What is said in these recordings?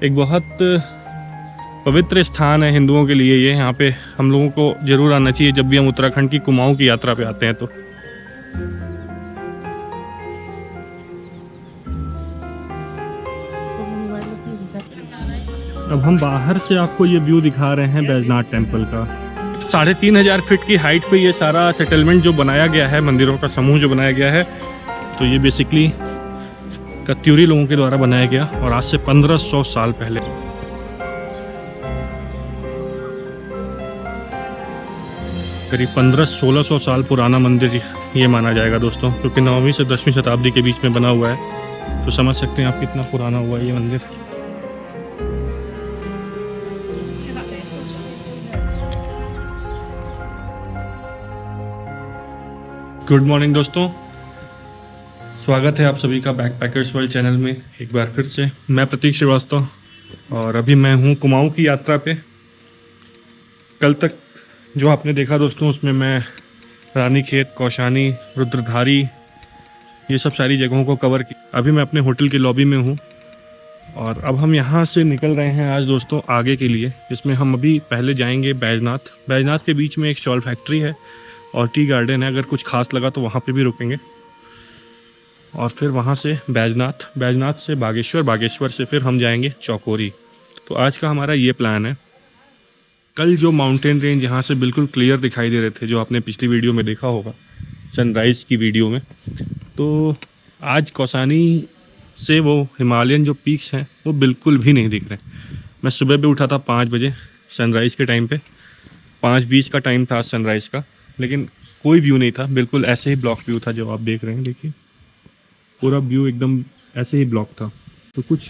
एक बहुत पवित्र स्थान है हिंदुओं के लिए। ये यहाँ पे हम लोगों को ज़रूर आना चाहिए जब भी हम उत्तराखंड की कुमाऊं की यात्रा पे आते हैं। तो अब हम बाहर से आपको ये व्यू दिखा रहे हैं बैजनाथ टेम्पल का। 3,500 फीट की हाइट पे ये सारा सेटलमेंट जो बनाया गया है, मंदिरों का समूह जो बनाया गया है, तो ये बेसिकली कत्यूरी लोगों के द्वारा बनाया गया और आज से 1500 साल पहले। करीब 1500-1600 साल पुराना मंदिर ये माना जाएगा दोस्तों, क्योंकि 9वीं से 10वीं शताब्दी के बीच में बना हुआ है। तो समझ सकते हैं आप कितना पुराना हुआ है ये मंदिर। गुड मॉर्निंग दोस्तों, स्वागत है आप सभी का बैकपैकर्स वर्ल्ड चैनल में एक बार फिर से। मैं प्रतीक श्रीवास्तव और अभी मैं हूँ कुमाऊं की यात्रा पे। कल तक जो आपने देखा दोस्तों, उसमें मैं रानीखेत, कौशानी, रुद्रधारी, ये सब सारी जगहों को कवर की। अभी मैं अपने होटल की लॉबी में हूँ और अब हम यहाँ से निकल रहे हैं आज दोस्तों आगे के लिए, जिसमें हम अभी पहले जाएंगे बैजनाथ। बैजनाथ के बीच में एक शॉल फैक्ट्री है और टी गार्डन है। अगर कुछ खास लगा तो वहाँ पे भी रुकेंगे और फिर वहाँ से बैजनाथ, बैजनाथ से बागेश्वर, बागेश्वर से फिर हम जाएंगे चौकोरी। तो आज का हमारा ये प्लान है। कल जो माउंटेन रेंज यहाँ से बिल्कुल क्लियर दिखाई दे रहे थे, जो आपने पिछली वीडियो में देखा होगा सनराइज़ की वीडियो में, तो आज कौसानी से वो हिमालयन जो पीक्स हैं वो बिल्कुल भी नहीं दिख रहे। मैं सुबह भी उठा था 5 बजे सनराइज़ के टाइम पे, 5:20 का टाइम था सनराइज़ का, लेकिन कोई व्यू नहीं था। बिल्कुल ऐसे ही ब्लॉक व्यू था जो आप देख रहे हैं। देखिए पूरा व्यू एकदम ऐसे ही ब्लॉक था, तो कुछ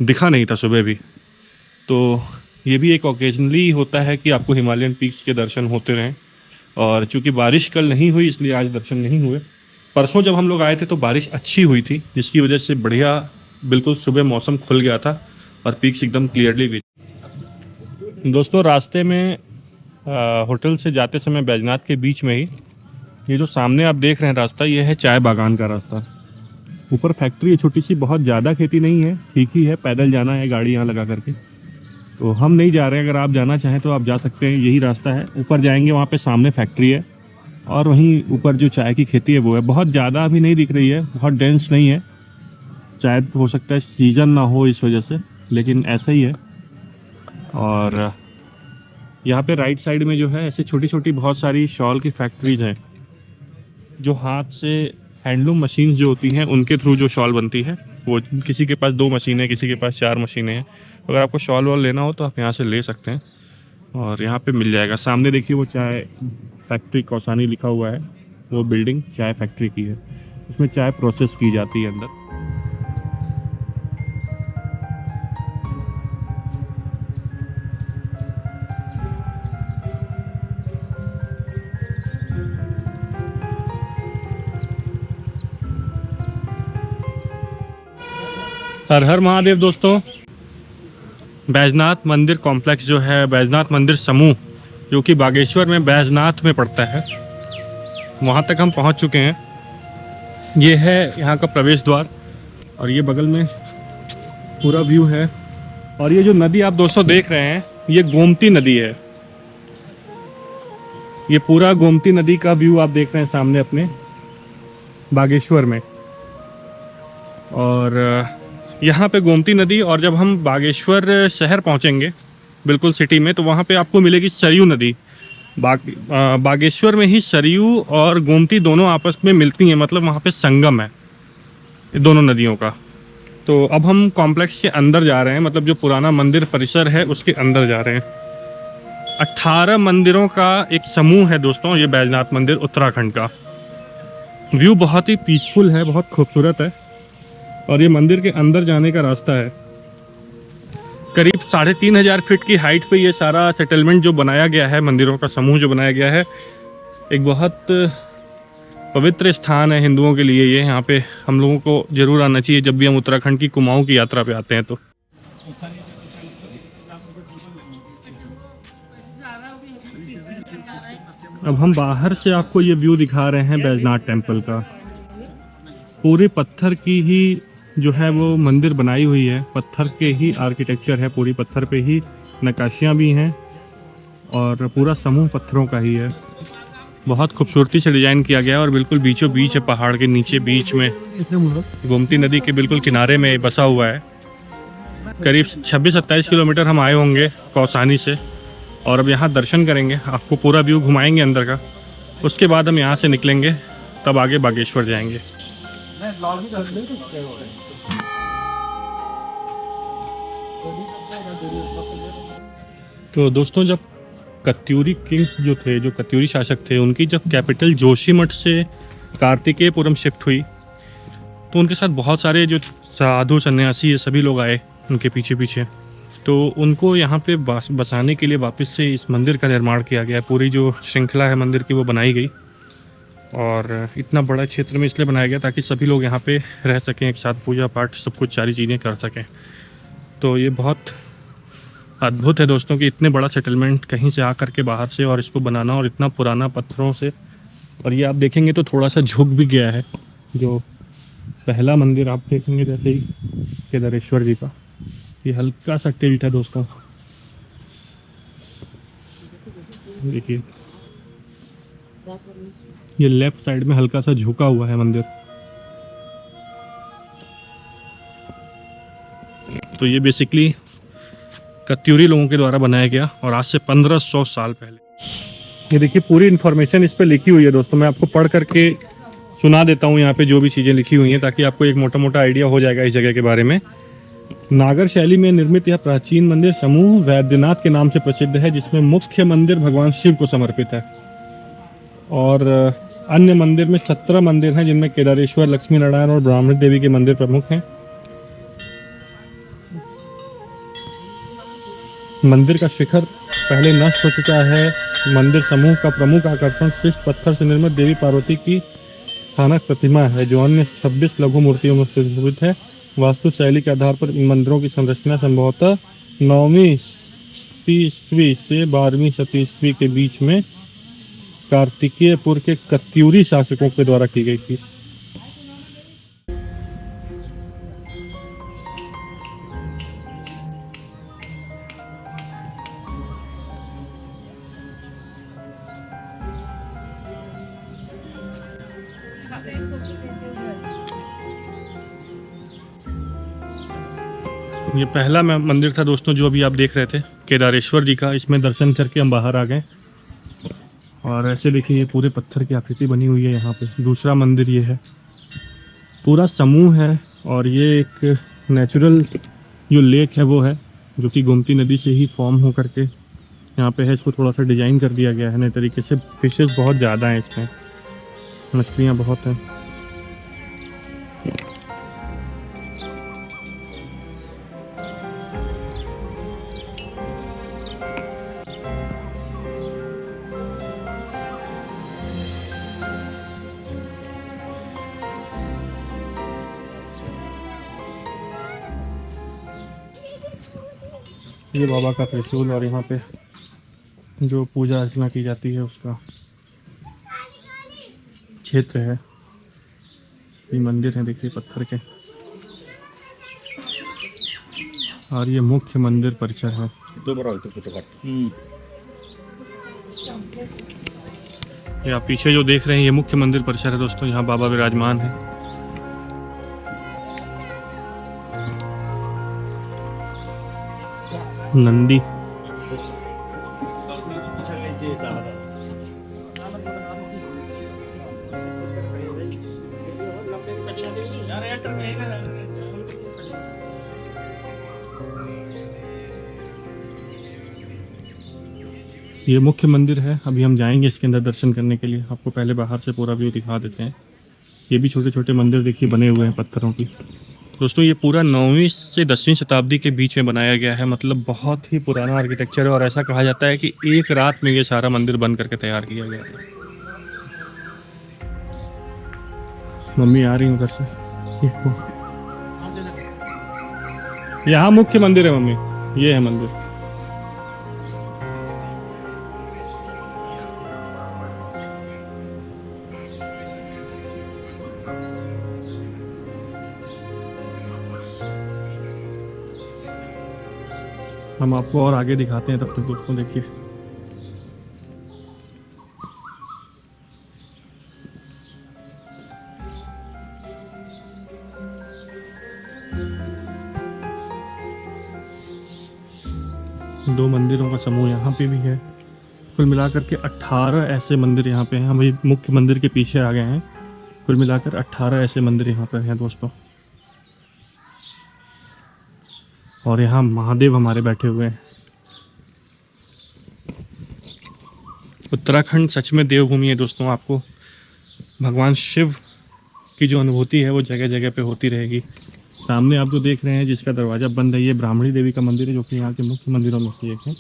दिखा नहीं था सुबह भी। तो ये भी एक ओकेजनली होता है कि आपको हिमालयन पीक्स के दर्शन होते रहें। और चूँकि बारिश कल नहीं हुई इसलिए आज दर्शन नहीं हुए। परसों जब हम लोग आए थे तो बारिश अच्छी हुई थी, जिसकी वजह से बढ़िया बिल्कुल सुबह मौसम खुल गया था और पीक्स एकदम क्लियरली भी। दोस्तों रास्ते में होटल से जाते समय बैजनाथ के बीच में ही ये जो सामने आप देख रहे हैं रास्ता, ये है चाय बागान का रास्ता। ऊपर फैक्ट्री है छोटी सी, बहुत ज़्यादा खेती नहीं है, ठीक ही है, पैदल जाना है गाड़ी यहाँ लगा करके। तो हम नहीं जा रहे हैं, अगर आप जाना चाहें तो आप जा सकते हैं, यही रास्ता है। ऊपर जाएंगे वहाँ पे सामने फैक्ट्री है और वहीं ऊपर जो चाय की खेती है वो है। बहुत ज़्यादा अभी नहीं दिख रही है, बहुत डेंस नहीं है, शायद हो सकता है सीज़न ना हो इस वजह से, लेकिन ऐसा ही है। और यहाँ पे राइट साइड में जो है ऐसे छोटी छोटी बहुत सारी शॉल की फैक्ट्रीज हैं, जो हाथ से हैंडलूम मशीन जो होती हैं उनके थ्रू जो शॉल बनती है वो। किसी के पास 2 मशीनें, किसी के पास 4 मशीनें हैं। तो अगर आपको शॉल वॉल लेना हो तो आप यहाँ से ले सकते हैं और यहाँ पे मिल जाएगा। सामने देखिए वो चाय फैक्ट्री कौसानी लिखा हुआ है, वो बिल्डिंग चाय फैक्ट्री की है, उसमें चाय प्रोसेस की जाती है अंदर। हर हर महादेव दोस्तों। बैजनाथ मंदिर कॉम्प्लेक्स जो है, बैजनाथ मंदिर समूह, जो कि बागेश्वर में बैजनाथ में पड़ता है, वहाँ तक हम पहुँच चुके हैं। ये है यहाँ का प्रवेश द्वार और ये बगल में पूरा व्यू है। और ये जो नदी आप दोस्तों देख रहे हैं, ये गोमती नदी है। ये पूरा गोमती नदी का व्यू आप देख रहे हैं सामने अपने बागेश्वर में। और यहाँ पे गोमती नदी, और जब हम बागेश्वर शहर पहुँचेंगे बिल्कुल सिटी में, तो वहाँ पे आपको मिलेगी सरयू नदी। बागेश्वर में ही सरयू और गोमती दोनों आपस में मिलती हैं, मतलब वहाँ पे संगम है दोनों नदियों का। तो अब हम कॉम्प्लेक्स के अंदर जा रहे हैं, मतलब जो पुराना मंदिर परिसर है उसके अंदर जा रहे हैं। 18 मंदिरों का एक समूह है दोस्तों ये बैजनाथ मंदिर उत्तराखंड का। व्यू बहुत ही पीसफुल है, बहुत खूबसूरत है और ये मंदिर के अंदर जाने का रास्ता है। करीब 3,500 फीट की हाइट पे ये सारा सेटलमेंट जो बनाया गया है, मंदिरों का समूह जो बनाया गया है, एक बहुत पवित्र स्थान है हिंदुओं के लिए। ये यहाँ पे हम लोगों को ज़रूर आना चाहिए जब भी हम उत्तराखंड की कुमाऊं की यात्रा पे आते हैं। तो अब हम बाहर से आपको ये व्यू दिखा रहे हैं बैजनाथ टेम्पल का। पूरे पत्थर की ही जो है वो मंदिर बनाई हुई है, पत्थर के ही आर्किटेक्चर है, पूरी पत्थर पे ही नक्काशियाँ भी हैं और पूरा समूह पत्थरों का ही है। बहुत खूबसूरती से डिज़ाइन किया गया है और बिल्कुल बीचों बीच है, पहाड़ के नीचे बीच में, गोमती नदी के बिल्कुल किनारे में बसा हुआ है। करीब 26-27 किलोमीटर हम आए होंगे कौसानी से और अब यहाँ दर्शन करेंगे, आपको पूरा व्यू घुमाएंगे अंदर का। उसके बाद हम यहाँ से निकलेंगे, तब आगे बागेश्वर जाएंगे। तो दोस्तों, जब कत्यूरी किंग जो थे, जो कत्यूरी शासक थे, उनकी जब कैपिटल जोशीमठ से कार्तिकेयपुरम शिफ्ट हुई तो उनके साथ बहुत सारे जो साधु सन्यासी ये सभी लोग आए उनके पीछे पीछे। तो उनको यहाँ पे बसाने के लिए वापस से इस मंदिर का निर्माण किया गया। पूरी जो श्रृंखला है मंदिर की वो बनाई गई और इतना बड़ा क्षेत्र में इसलिए बनाया गया ताकि सभी लोग यहाँ पे रह सकें, एक साथ पूजा पाठ सब कुछ सारी चीज़ें कर सकें। तो ये बहुत अद्भुत है दोस्तों कि इतने बड़ा सेटलमेंट कहीं से आ करके बाहर से और इसको बनाना, और इतना पुराना पत्थरों से। और ये आप देखेंगे तो थोड़ा सा झुक भी गया है। जो पहला मंदिर आप देखेंगे जैसे ही केदारेश्वर जी का, ये हल्का सा टिल्ट है दोस्तों, देखिए ये लेफ्ट साइड में हल्का सा झुका हुआ है मंदिर। तो ये बेसिकली कत्यूरी लोगों के द्वारा बनाया गया और आज से 1500 साल पहले। ये देखिए पूरी इन्फॉर्मेशन इस पे लिखी हुई है दोस्तों, मैं आपको पढ़ करके सुना देता हूँ यहाँ पे जो भी चीज़ें लिखी हुई हैं, ताकि आपको एक मोटा मोटा आइडिया हो जाएगा इस जगह के बारे में। नागर शैली में निर्मित यह प्राचीन मंदिर समूह वैद्यनाथ के नाम से प्रसिद्ध है, जिसमें मुख्य मंदिर भगवान शिव को समर्पित है और अन्य मंदिर में 17 मंदिर हैं, जिनमें केदारेश्वर, लक्ष्मी नारायण और ब्राह्मणी देवी के मंदिर प्रमुख हैं। मंदिर का शिखर पहले नष्ट हो चुका है। मंदिर समूह का प्रमुख आकर्षण श्रेष्ठ पत्थर से निर्मित देवी पार्वती की स्थानक प्रतिमा है, जो अन्य 26 लघु मूर्तियों में सुशोभित है। वास्तु शैली के आधार पर इन मंदिरों की संरचना संभवतः 9वीं ईस्वी से 12वीं शताब्दी ईस्वी के बीच में कार्तिकेयपुर के कत्यूरी शासकों के द्वारा की गई थी। ये पहला मंदिर था दोस्तों जो अभी आप देख रहे थे, केदारेश्वर जी का। इसमें दर्शन करके हम बाहर आ गए और ऐसे देखिए ये पूरे पत्थर की आकृति बनी हुई है यहाँ पे। दूसरा मंदिर ये है, पूरा समूह है और ये एक नेचुरल जो लेक है वो है, जो कि गोमती नदी से ही फॉर्म हो करके यहाँ पे है। इसको थोड़ा सा डिजाइन कर दिया गया है नए तरीके से। फिशेस बहुत ज़्यादा हैं इसमें, मछलियाँ बहुत हैं। ये बाबा का त्रिशूल और यहाँ पे जो पूजा अर्चना की जाती है उसका क्षेत्र है। ये मंदिर है देखिए पत्थर के, और ये मुख्य मंदिर परिसर है। ये आप पीछे जो देख रहे हैं ये मुख्य मंदिर परिसर है दोस्तों, यहाँ बाबा विराजमान है। नंदी ये मुख्य मंदिर है। अभी हम जाएंगे इसके अंदर दर्शन करने के लिए। आपको पहले बाहर से पूरा व्यू दिखा देते हैं। ये भी छोटे छोटे मंदिर देखिए बने हुए हैं पत्थरों की। दोस्तों ये पूरा 9वीं से 10वीं शताब्दी के बीच में बनाया गया है, मतलब बहुत ही पुराना आर्किटेक्चर है। और ऐसा कहा जाता है कि एक रात में ये सारा मंदिर बन करके तैयार किया गया है। मम्मी आ रही हूँ उधर से। यहाँ मुख्य मंदिर है मम्मी, ये है मंदिर। हम आपको और आगे दिखाते हैं, तब तक दोस्तों देखिए। दो मंदिरों का समूह यहाँ पे भी है। कुल मिलाकर के 18 ऐसे मंदिर यहाँ पे हैं। हम अभी मुख्य मंदिर के पीछे आ गए हैं। कुल मिलाकर 18 ऐसे मंदिर यहाँ पर हैं दोस्तों। और यहाँ महादेव हमारे बैठे हुए हैं। उत्तराखंड सच में देवभूमि है दोस्तों। आपको भगवान शिव की जो अनुभूति है वो जगह जगह पे होती रहेगी। सामने आप जो देख रहे हैं जिसका दरवाज़ा बंद है, ये ब्राह्मणी देवी का मंदिर है, जो कि यहाँ के मुख्य मंदिरों में से एक है।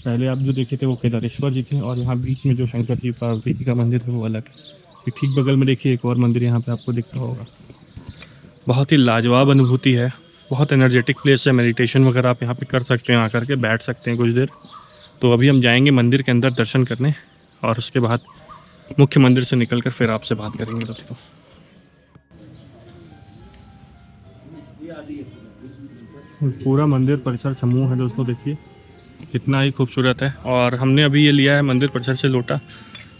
पहले आप जो देखे थे वो केदारेश्वर जी थे, और यहाँ बीच में जो शंकर जी पार्वती जी का मंदिर है वो अलग है। ठीक बगल में देखिए एक और मंदिर यहाँ पे आपको दिखता होगा। बहुत ही लाजवाब अनुभूति है, बहुत एनर्जेटिक प्लेस है। मेडिटेशन वगैरह आप यहाँ पे कर सकते हैं, आकर के बैठ सकते हैं कुछ देर। तो अभी हम जाएंगे मंदिर के अंदर दर्शन करने, और उसके बाद मुख्य मंदिर से निकलकर फिर आपसे बात करेंगे दोस्तों। पूरा मंदिर परिसर समूह है दोस्तों, देखिए कितना ही खूबसूरत है। और हमने अभी ये लिया है मंदिर परिसर से लोटा,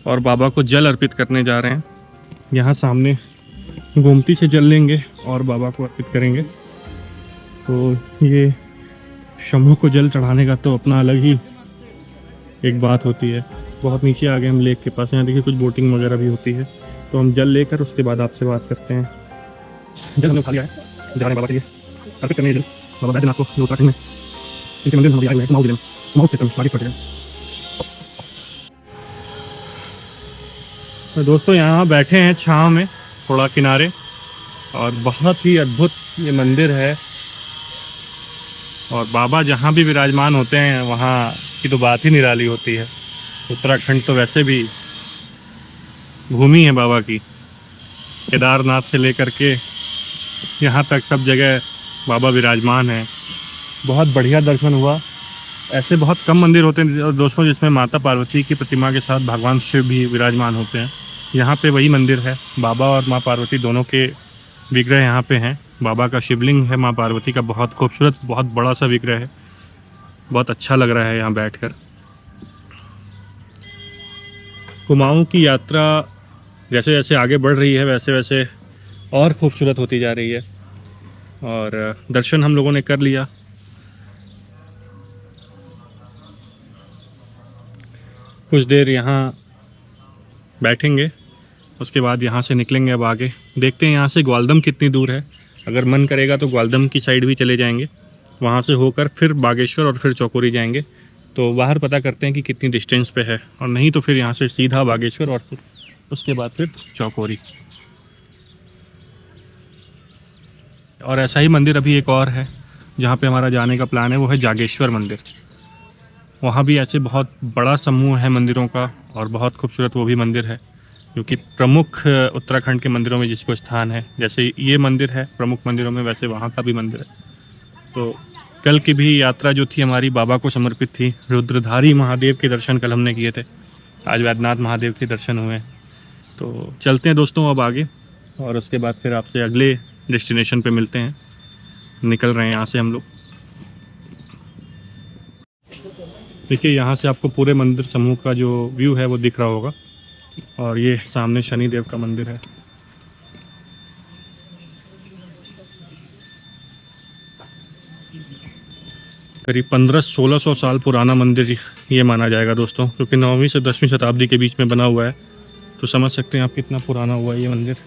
और बाबा को जल अर्पित करने जा रहे हैं। यहाँ सामने गोमती से जल लेंगे और बाबा को अर्पित करेंगे। तो ये शंभू को जल चढ़ाने का तो अपना अलग ही एक बात होती है। बहुत नीचे आ गए हम लेक के पास। यहाँ देखिए कुछ बोटिंग वगैरह भी होती है। तो हम जल लेकर उसके बाद आपसे बात करते हैं। जल हमने उठा लिया है, जा रहे हैं बाबा के लिए अर्पित करने। जल बाबा बैठे आपको उत्तराखंड में इनके मंदिर हम आए हुए हैं, कुमाऊं जिले में, कुमाऊं क्षेत्र में, बागेश्वर जिले में। तो दोस्तों यहाँ बैठे हैं छाँव में थोड़ा किनारे, और बहुत ही अद्भुत ये मंदिर है। और बाबा जहाँ भी विराजमान होते हैं वहाँ की तो बात ही निराली होती है। उत्तराखंड तो वैसे भी भूमि है बाबा की। केदारनाथ से लेकर के यहाँ तक सब जगह बाबा विराजमान हैं। बहुत बढ़िया दर्शन हुआ। ऐसे बहुत कम मंदिर होते हैं दोस्तों जिसमें माता पार्वती की प्रतिमा के साथ भगवान शिव भी विराजमान होते हैं। यहाँ पे वही मंदिर है। बाबा और माँ पार्वती दोनों के विग्रह यहाँ पे हैं। बाबा का शिवलिंग है, माँ पार्वती का बहुत खूबसूरत बहुत बड़ा सा विग्रह है। बहुत अच्छा लग रहा है यहाँ बैठकर। कुमाऊं की यात्रा जैसे जैसे आगे बढ़ रही है वैसे वैसे और खूबसूरत होती जा रही है। और दर्शन हम लोगों ने कर लिया। कुछ देर यहाँ बैठेंगे, उसके बाद यहाँ से निकलेंगे। अब आगे देखते हैं यहाँ से ग्वालदम कितनी दूर है। अगर मन करेगा तो ग्वालदम की साइड भी चले जाएंगे, वहाँ से होकर फिर बागेश्वर और फिर चौकोरी जाएंगे। तो बाहर पता करते हैं कि कितनी डिस्टेंस पे है, और नहीं तो फिर यहाँ से सीधा बागेश्वर और फिर उसके बाद फिर चौकोरी। और ऐसा ही मंदिर अभी एक और है जहाँ पे हमारा जाने का प्लान है, वो है जागेश्वर मंदिर। वहाँ भी ऐसे बहुत बड़ा समूह है मंदिरों का, और बहुत खूबसूरत वो भी मंदिर है, जो कि प्रमुख उत्तराखंड के मंदिरों में जिसको स्थान है। जैसे ये मंदिर है प्रमुख मंदिरों में, वैसे वहाँ का भी मंदिर है। तो कल की भी यात्रा जो थी हमारी बाबा को समर्पित थी। रुद्रधारी महादेव के दर्शन कल हमने किए थे, आज वैद्यनाथ महादेव के दर्शन हुए। तो चलते हैं दोस्तों अब आगे, और उसके बाद फिर आपसे अगले डेस्टिनेशन पे मिलते हैं। निकल रहे हैं यहाँ से हम लोग। देखिए यहाँ से आपको पूरे मंदिर समूह का जो व्यू है वो दिख रहा होगा। और ये सामने शनिदेव का मंदिर है। करीब 1500-1600 साल पुराना मंदिर ये माना जाएगा दोस्तों, क्योंकि 9वीं से 10वीं शताब्दी के बीच में बना हुआ है। तो समझ सकते हैं आप कितना पुराना हुआ है ये मंदिर।